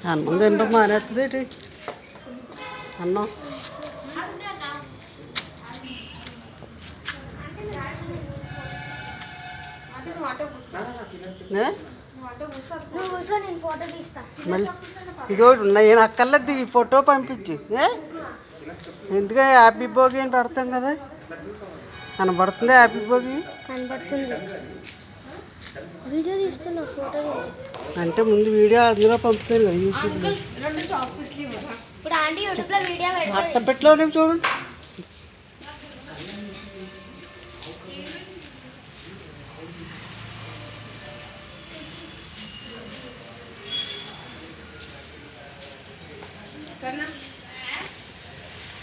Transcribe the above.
అన్నం తినడం మానేస్తుంది ఏంటి అన్నం మళ్ళీ ఇదోటి నేను అక్కర్లేదు ఈ ఫోటో పంపించి ఎందుకంటే హ్యాపీ భోగి అని పెడతాం కదా కనబడుతుంది హ్యాపీ భోగి కనబడుతుంది వీడియో తీస్తున్నా ఫోటో అంటే ముందు వీడియో అందులో పంపుతాను కదా యూట్యూబ్లో ఇప్పుడు ఆంటీ యూట్యూబ్లో వీడియో అట్టపెట్టలోనే చూడండి करना